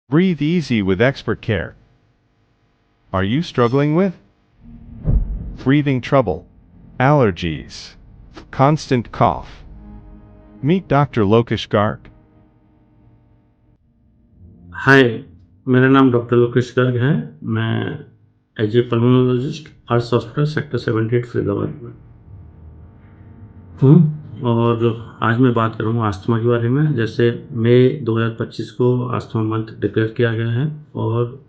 Breathe easy with expert care. Are you struggling with breathing trouble, allergies, constant cough? Meet Dr. Lokesh Garg. हाय, मेरा नाम doctor Lokesh Garg है। मैं as a pulmonologist arts hospital sector 78 Faridabad में हूँ और आज मैं बात करूँगा अस्थमा के बारे में। जैसे मई 2025 को अस्थमा मंथ डिक्लेयर किया गया है और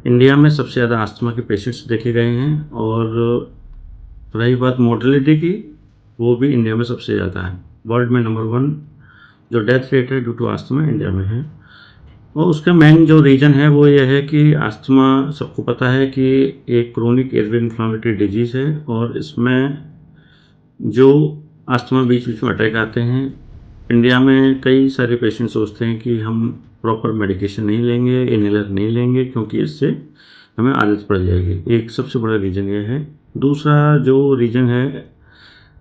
इंडिया में सबसे ज़्यादा अस्थमा के पेशेंट्स देखे गए हैं और रही बात मोर्टेलिटी की, वो भी इंडिया में सबसे ज़्यादा है। वर्ल्ड में नंबर 1 जो डेथ रेट है ड्यू टू अस्थमा इंडिया में है। और उसका मेन जो रीज़न है वो ये है कि अस्थमा सबको पता है कि एक क्रोनिक एयरवे इन्फ्लेमेटरी डिजीज़ है और इसमें जो अस्थमा बीच बीच में अटैक आते हैं। इंडिया में कई सारे पेशेंट सोचते हैं कि हम प्रॉपर मेडिकेशन नहीं लेंगे, इनहेलर नहीं लेंगे क्योंकि इससे हमें आदत पड़ जाएगी। एक सबसे बड़ा रीज़न ये है। दूसरा जो रीज़न है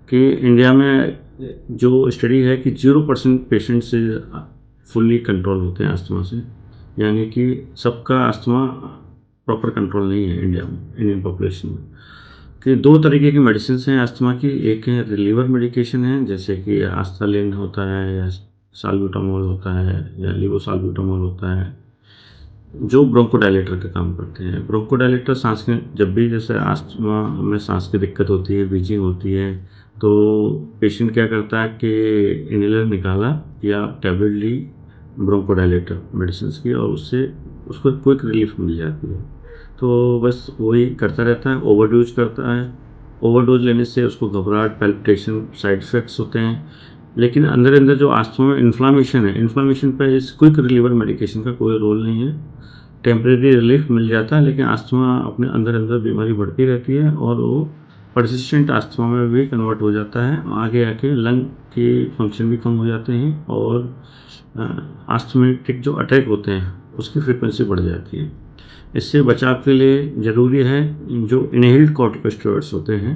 कि इंडिया में जो स्टडी है कि 0% पेशेंट से फुल्ली कंट्रोल होते हैं अस्थमा से, यानी कि सबका अस्थमा प्रॉपर कंट्रोल नहीं है इंडिया में, इंडियन पॉपुलेशन में। कि 2 तरीके की मेडिसिन्स हैं अस्थमा की। एक है रिलीवर मेडिकेशन है, जैसे कि आस्थालिन होता है या साल्ब्यूटामोल होता है या लेवोसाल्ब्यूटामोल होता है, जो ब्रोंकोडायलेटर का काम करते हैं। ब्रोंकोडायलेटर सांस के जब भी जैसे अस्थमा में सांस की दिक्कत होती है, व्हीचिंग होती है, तो पेशेंट क्या करता है कि इनहेलर निकाला या टैबलेट ली ब्रोंकोडायलेटर मेडिसिन की और उससे उसको क्विक रिलीफ मिल जाती है। तो बस वही करता रहता है, ओवरडोज करता है। ओवरडोज लेने से उसको घबराहट, पैल्पिटेशन, साइड इफ़ेक्ट्स होते हैं। लेकिन अंदर-अंदर जो अस्थमा में इन्फ्लेमेशन है, इन्फ्लेमेशन पे इस क्विक रिलीवर मेडिकेशन का कोई रोल नहीं है। टेम्परेरी रिलीफ मिल जाता है, लेकिन अस्थमा अपने अंदर-अंदर बीमारी बढ़ती रहती है और वो पर्सिस्टेंट अस्थमा में भी कन्वर्ट हो जाता है। आगे आके लंग के फंक्शन भी कम हो जाते हैं और अस्थमैटिक जो अटैक होते हैं, उसकी फ्रीक्वेंसी बढ़ जाती है। इससे बचाव के लिए ज़रूरी है जो इनहेल्ड कॉर्टिकोस्टेरॉइड्स होते हैं,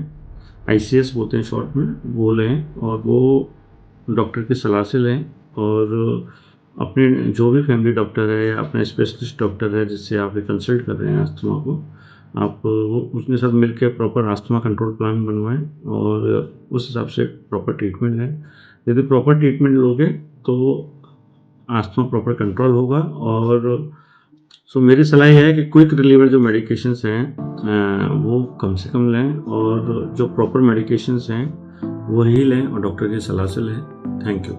आईसीएस बोलते हैं शॉर्ट में, वो लें और वो डॉक्टर की सलाह से लें और अपने जो भी फैमिली डॉक्टर है या अपना स्पेशलिस्ट डॉक्टर है जिससे आप कंसल्ट कर रहे हैं अस्थमा को, आप वो उसके साथ मिलकर प्रॉपर अस्थमा कंट्रोल प्लान बनवाएं और उस हिसाब से प्रॉपर ट्रीटमेंट लें। यदि प्रॉपर ट्रीटमेंट लोगे तो अस्थमा प्रॉपर कंट्रोल होगा। और सो मेरी सलाह ये है कि क्विक रिलीवर जो मेडिकेशंस हैं वो कम से कम लें और जो प्रॉपर मेडिकेशंस हैं वही लें और डॉक्टर की सलाह से लें। Thank you.